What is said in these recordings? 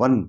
1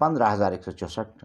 15,164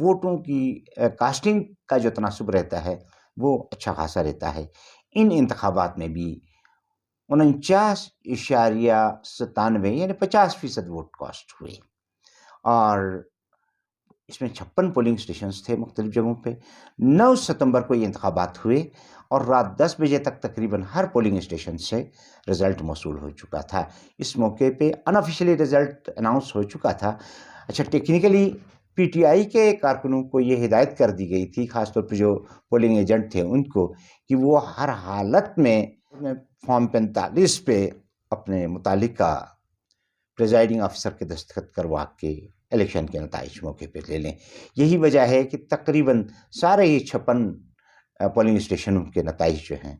ووٹوں کی کاسٹنگ کا جو تناسب رہتا ہے وہ اچھا خاصا رہتا ہے۔ ان انتخابات میں بھی 49.97 یعنی 50% ووٹ کاسٹ ہوئے، اور اس میں 56 پولنگ اسٹیشنز تھے مختلف جگہوں پہ۔ 9 ستمبر کو یہ انتخابات ہوئے اور رات 10 بجے تک تقریباً ہر پولنگ اسٹیشن سے رزلٹ موصول ہو چکا تھا۔ اس موقع پہ انآفیشیلی رزلٹ اناؤنس ہو چکا تھا۔ اچھا، ٹیکنیکلی پی ٹی آئی کے کارکنوں کو یہ ہدایت کر دی گئی تھی، خاص طور پہ جو پولنگ ایجنٹ تھے ان کو، کہ وہ ہر حالت میں فارم 45 پہ اپنے متعلقہ پریزائڈنگ آفیسر کے دستخط کروا کے الیکشن کے نتائج موقع پہ لے لیں۔ یہی وجہ ہے کہ تقریباً سارے ہی 56 پولنگ اسٹیشنوں کے نتائج جو ہیں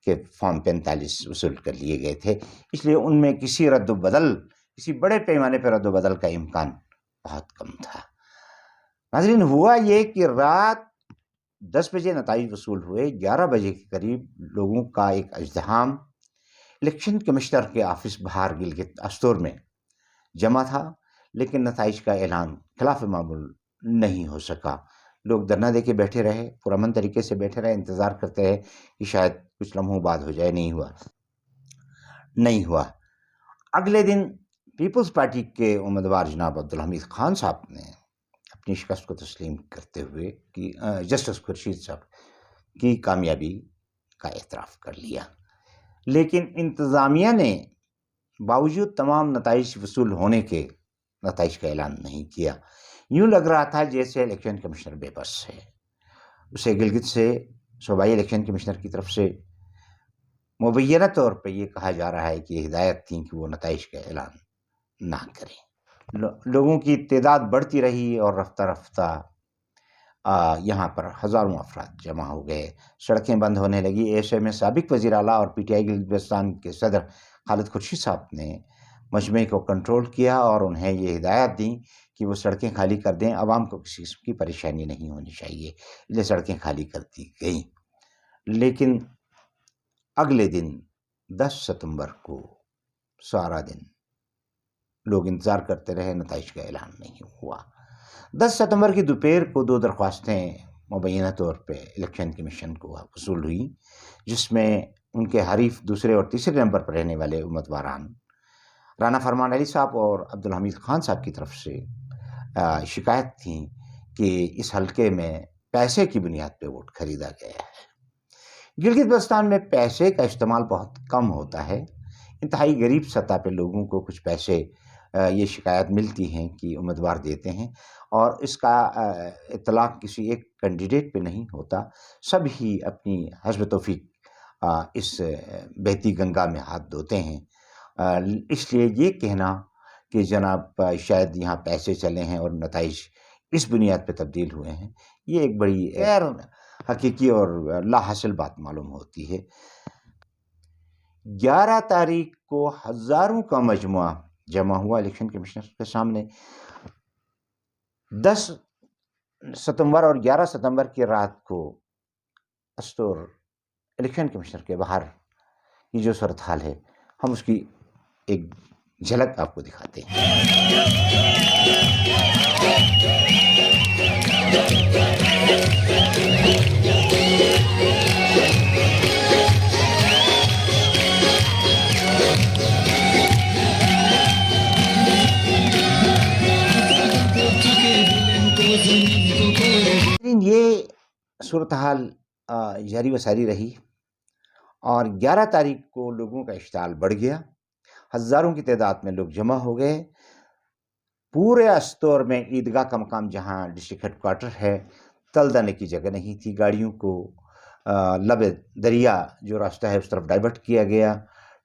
کہ فارم 45 وصول کر لیے گئے تھے، اس لیے ان میں کسی رد و بدل، کسی بڑے پیمانے پر رد و بدل کا امکان بہت کم تھا۔ ناظرین، ہوا یہ کہ رات 10 بجے نتائج وصول ہوئے، 11 بجے کے قریب لوگوں کا ایک ازدحام الیکشن کمشنر کے آفس باہر گلگت استور میں جمع تھا، لیکن نتائج کا اعلان خلاف معمول نہیں ہو سکا۔ لوگ دھرنا دے کے بیٹھے رہے، پرامن طریقے سے بیٹھے رہے، انتظار کرتے رہے کہ شاید کچھ لمحوں بعد ہو جائے۔ نہیں ہوا۔ اگلے دن پیپلز پارٹی کے امیدوار جناب عبدالحمید خان صاحب نے اپنی شکست کو تسلیم کرتے ہوئے کہ جسٹس خورشید صاحب کی کامیابی کا اعتراف کر لیا، لیکن انتظامیہ نے باوجود تمام نتائج وصول ہونے کے نتائج کا اعلان نہیں کیا۔ یوں لگ رہا تھا جیسے الیکشن کمشنر بے بس ہے۔ اسے گلگت سے صوبائی الیکشن کمشنر کی طرف سے مبینہ طور پہ یہ کہا جا رہا ہے کہ یہ ہدایت تھی کہ وہ نتائج کا اعلان نہ کریں۔ لوگوں کی تعداد بڑھتی رہی اور رفتہ رفتہ یہاں پر ہزاروں افراد جمع ہو گئے، سڑکیں بند ہونے لگی۔ ایسے میں سابق وزیر اعلیٰ اور P T I Gilgit Baltistan کے صدر خالد خورشید صاحب نے مجمع کو کنٹرول کیا اور انہیں یہ ہدایت دی کہ وہ سڑکیں خالی کر دیں، عوام کو کسی قسم کی پریشانی نہیں ہونی چاہیے، اس لیے سڑکیں خالی کر دی گئیں۔ لیکن اگلے دن 10 ستمبر کو سارا دن لوگ انتظار کرتے رہے، نتائج کا اعلان نہیں ہوا۔ 10 ستمبر کی دوپہر کو 2 درخواستیں مبینہ طور پہ الیکشن کمیشن کو وصول ہوئی، جس میں ان کے حریف دوسرے اور تیسرے نمبر پر رہنے والے امیدواران رانا فرمان علی صاحب اور عبدالحمید خان صاحب کی طرف سے شکایت تھی کہ اس حلقے میں پیسے کی بنیاد پہ ووٹ خریدا گیا ہے۔ گلگت بلتستان میں پیسے کا استعمال بہت کم ہوتا ہے، انتہائی غریب سطح پہ لوگوں کو کچھ پیسے یہ شکایت ملتی ہیں کہ امیدوار دیتے ہیں، اور اس کا اطلاق کسی ایک کینڈیڈیٹ پہ نہیں ہوتا، سب ہی اپنی حسب توفیق اس بہتی گنگا میں ہاتھ دھوتے ہیں۔ اس لیے یہ کہنا کہ جناب شاید یہاں پیسے چلے ہیں اور نتائج اس بنیاد پہ تبدیل ہوئے ہیں، یہ ایک بڑی غیر حقیقی اور لا حاصل بات معلوم ہوتی ہے۔ 11 تاریخ کو ہزاروں کا مجموعہ جمع ہوا الیکشن کمشنر کے سامنے۔ 10 ستمبر اور 11 ستمبر کی رات کو استور الیکشن کمشنر کے باہر کی جو صورتحال ہے، ہم اس کی ایک جھلک آپ کو دکھاتے ہیں۔ یہ صورتحال جاری و ساری رہی اور 11 تاریخ کو لوگوں کا اشتعال بڑھ گیا، ہزاروں کی تعداد میں لوگ جمع ہو گئے۔ پورے استور میں عیدگاہ کا مقام جہاں ڈسٹرکٹ ہیڈ کوارٹر ہے، تل دانے کی جگہ نہیں تھی، گاڑیوں کو لب دریا جو راستہ ہے اس طرف ڈائیورٹ کیا گیا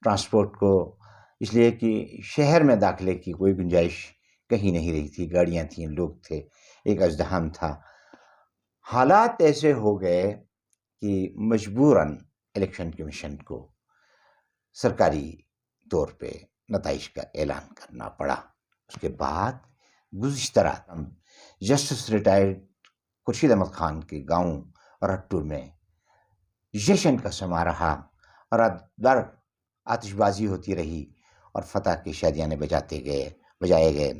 ٹرانسپورٹ کو، اس لیے کہ شہر میں داخلے کی کوئی گنجائش کہیں نہیں رہی تھی، گاڑیاں تھیں، لوگ تھے، ایک ازدحام تھا۔ حالات ایسے ہو گئے کہ مجبوراً الیکشن کمیشن کو سرکاری طور پہ نتائج کا اعلان کرنا پڑا۔ اس کے بعد گزشتہ رات ہم جسٹس ریٹائرڈ خورشید احمد خان کے گاؤں رٹو میں جشن کا سما رہا، رات بھر آتش بازی ہوتی رہی اور فتح کے شادیانے بجائے گئے۔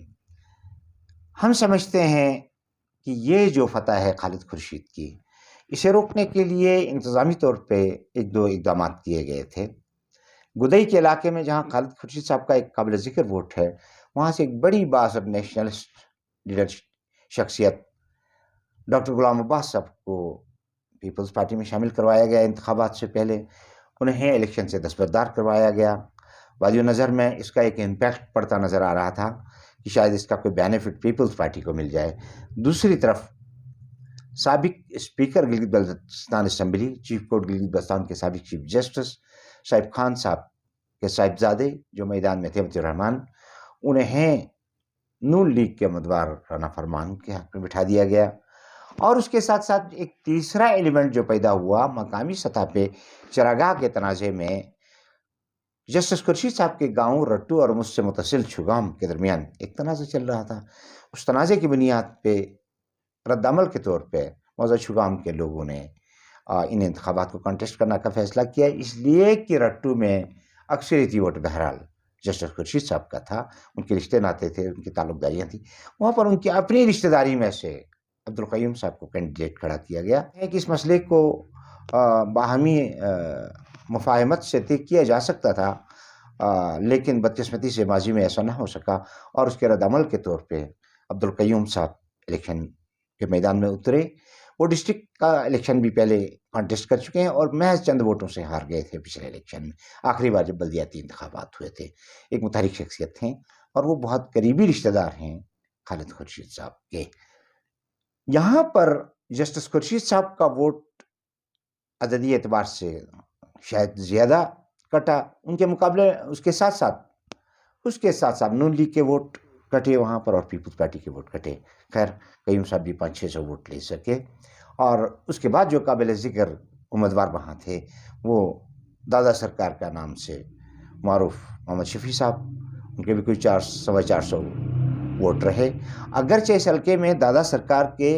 ہم سمجھتے ہیں کہ یہ جو فتح ہے خالد خورشید کی، اسے روکنے کے لیے انتظامی طور پہ ایک دو اقدامات کیے گئے تھے۔ گدئی کے علاقے میں جہاں خالد خورشید صاحب کا ایک قابل ذکر ووٹ ہے، وہاں سے ایک بڑی بااثر نیشنلسٹ لیڈر شخصیت ڈاکٹر غلام عباس صاحب کو پیپلز پارٹی میں شامل کروایا گیا انتخابات سے پہلے، انہیں الیکشن سے دستبردار کروایا گیا۔ وادی نظر میں اس کا ایک امپیکٹ پڑتا نظر آ رہا تھا کہ شاید اس کا کوئی بینیفٹ پیپلز پارٹی کو مل جائے۔ دوسری طرف سابق speaker Gilgit Baltistan assembly, chief court Gilgit Baltistan کے سابق چیف جسٹس شعیب خان صاحب کے صاحبزادے جو میدان میں تھے مطیع الرحمان، انہیں نون لیگ کے امیدوار رانا فرمان کے حق میں بٹھا دیا گیا۔ اور اس کے ساتھ ساتھ ایک تیسرا ایلیمنٹ جو پیدا ہوا مقامی سطح پہ چراگاہ کے تنازع میں، جسٹس خورشید صاحب کے گاؤں رٹو اور مجھ سے متصل چھگام کے درمیان ایک تنازع چل رہا تھا۔ اس تنازع کی بنیاد پہ رد عمل کے طور پہ موضوع چھگام کے لوگوں نے ان انتخابات کو کنٹیسٹ کرنے کا فیصلہ کیا، اس لیے کہ رٹو میں اکثریتی ووٹ بہرحال جسٹس خورشید صاحب کا تھا، ان کے رشتے ناتے تھے، ان کی تعلق داریاں تھیں، وہاں پر ان کی اپنی رشتہ داری میں سے عبدالقیوم صاحب کو کینڈیڈیٹ کھڑا کیا گیا ہے کہ اس مسئلے کو باہمی مفاہمت سے طے کیا جا سکتا تھا، لیکن بدقسمتی سے ماضی میں ایسا نہ ہو سکا، اور اس کے رد عمل کے طور پہ عبدالقیوم صاحب الیکشن کے میدان میں اترے۔ وہ ڈسٹرکٹ کا الیکشن بھی پہلے کانٹیسٹ کر چکے ہیں اور محض چند ووٹوں سے ہار گئے تھے پچھلے الیکشن میں، آخری بار جب بلدیاتی انتخابات ہوئے تھے۔ ایک متحرک شخصیت ہیں اور وہ بہت قریبی رشتہ دار ہیں خالد خورشید صاحب کے۔ یہاں پر جسٹس خورشید صاحب کا ووٹ عددی اعتبار سے شاید زیادہ کٹا، ان کے مقابلے اس کے ساتھ ساتھ نون لیگ کے ووٹ کٹے وہاں پر اور پیپلز پارٹی کے ووٹ کٹے۔ خیر قیوم صاحب بھی 500-600 ووٹ لے سکے، اور اس کے بعد جو قابل ذکر امیدوار وہاں تھے وہ دادا سرکار کا نام سے معروف محمد شفیع صاحب، ان کے بھی کوئی 400-450 ووٹ رہے۔ اگرچہ اس حلقے میں دادا سرکار کے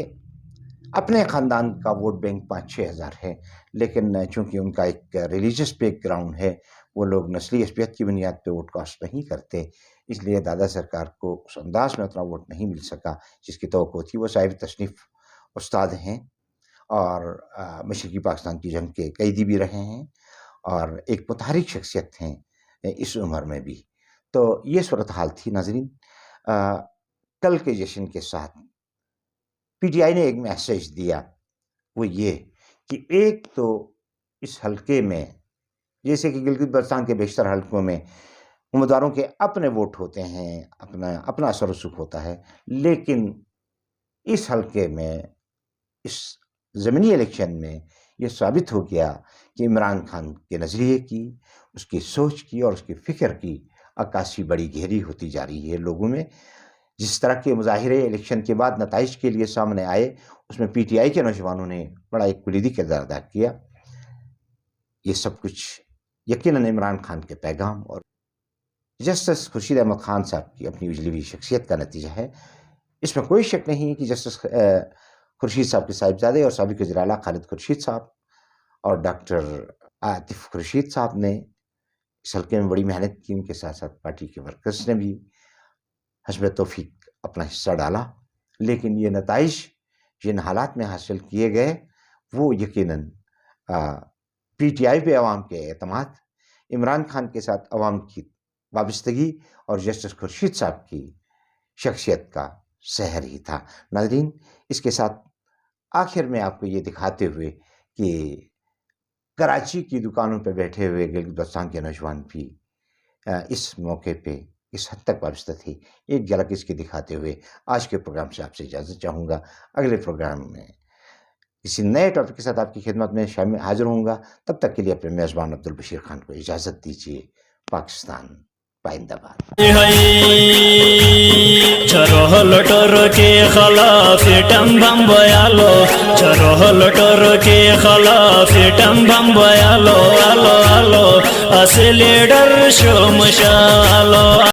اپنے خاندان کا ووٹ بینک 5-6 ہزار ہے، لیکن چونکہ ان کا ایک ریلیجس بیک گراؤنڈ ہے، وہ لوگ نسلی عصبیت کی بنیاد پہ ووٹ کاسٹ نہیں کرتے، اس لیے دادا سرکار کو اس انداز میں اتنا ووٹ نہیں مل سکا جس کی توقع تھی۔ وہ صاحب تصنیف استاد ہیں اور مشرقی پاکستان کی جنگ کے قیدی بھی رہے ہیں اور ایک متحرک شخصیت ہیں اس عمر میں بھی۔ تو یہ صورتحال تھی ناظرین۔ کل کے جشن کے ساتھ پی ٹی آئی نے ایک میسیج دیا، وہ یہ کہ ایک تو اس حلقے میں جیسے کہ گلگت بلتستان کے بیشتر حلقوں میں امیدواروں کے اپنے ووٹ ہوتے ہیں، اپنا اثر و رسوخ ہوتا ہے، لیکن اس حلقے میں اس ضمنی الیکشن میں یہ ثابت ہو گیا کہ عمران خان کے نظریے کی، اس کی سوچ کی اور اس کی فکر کی عکاسی بڑی گہری ہوتی جا رہی ہے لوگوں میں۔ جس طرح کے مظاہرے الیکشن کے بعد نتائج کے لیے سامنے آئے، اس میں پی ٹی آئی کے نوجوانوں نے بڑا ایک کلیدی کردار ادا کیا۔ یہ سب کچھ یقیناً عمران خان کے پیغام اور جسٹس خورشید احمد خان صاحب کی اپنی اجلی ہوئی شخصیت کا نتیجہ ہے۔ اس میں کوئی شک نہیں کہ جسٹس خورشید صاحب کے صاحبزادے اور سابق وزیر اعلیٰ خالد خورشید صاحب اور ڈاکٹر عاطف خورشید صاحب نے اس حلقے میں بڑی محنت کی، ان کے ساتھ ساتھ پارٹی کے ورکرز نے بھی حسب توفیق اپنا حصہ ڈالا، لیکن یہ نتائج جن حالات میں حاصل کیے گئے وہ یقیناً پی ٹی آئی پہ عوام کے اعتماد، عمران خان کے ساتھ عوام کی وابستگی اور جسٹس خورشید صاحب کی شخصیت کا سحر ہی تھا۔ ناظرین، اس کے ساتھ آخر میں آپ کو یہ دکھاتے ہوئے کہ کراچی کی دکانوں پہ بیٹھے ہوئے گلگت بلتستان کے نوجوان بھی اس موقع پہ اس حد تک وابستہ تھے، ایک جھلک اس کی دکھاتے ہوئے آج کے پروگرام سے آپ سے اجازت چاہوں گا۔ اگلے پروگرام میں کسی نئے ٹاپک کے ساتھ آپ کی خدمت میں حاضر ہوں گا۔ تب تک کے لیے اپنے میزبان عبدالبشیر خان کو اجازت دیجیے۔ پاکستان پائندہ باد۔ چروہ لٹر کے خلاف ٹم بم بیالو، چروہ لٹر کے خلاف ٹم بم بیالو، آلو آلو اس لیڈر شو مشالو۔